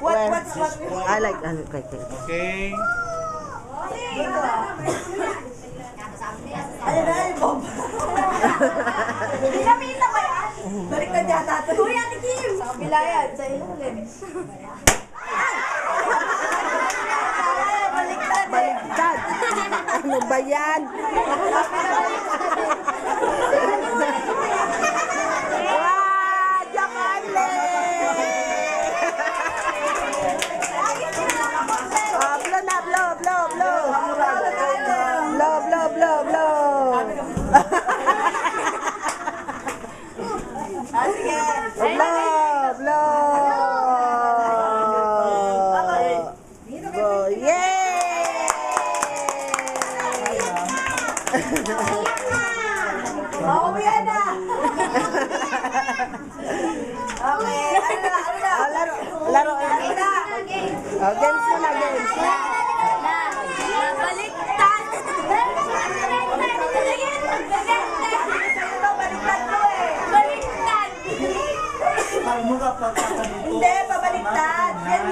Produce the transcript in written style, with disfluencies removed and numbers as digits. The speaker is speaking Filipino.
What? I like, okay. Okay. Ayun na, yung bomba. Pinapita ba yan? Balik na dyan natin. Uy, Ate Kim! Sa kabila yan, sa ilalim. Baliktad eh. Dad, ano ba yan? Wow, Jacarle! Oh, blow na, blow. Blow. Ah, sige. Blow. Go, yay! Oh, yan na. Okay, ano na? Oh, laro. Ano na? Oh, games na, games. Baliktad! Baliktad mo eh! Baliktad! Hindi, pabaliktad! Yan